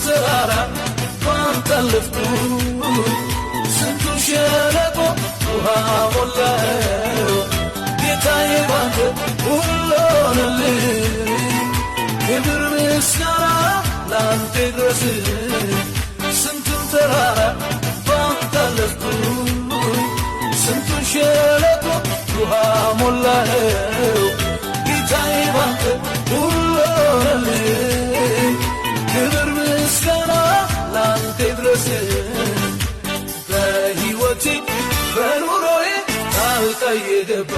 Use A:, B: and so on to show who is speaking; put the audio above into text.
A: ተራራ ባንታለፍኩ ስንቱ ሸለቆ ውሃ ሞላው ጌታዬ ባንተ ሁሉ ሆነልኝ ክብር ምስጋና ላንተ ይድረስ ስንቱ ተራራ ባንታለፍኩ ስንቱ ሸለቆ ውሃ ሞላው ጌታዬ ባንተ ሁሉ ሆነልኝ ክብር ምስጋና ላንተ ይድረስ በሕይወቴ በኑሮዬ ጣልቃ የገባ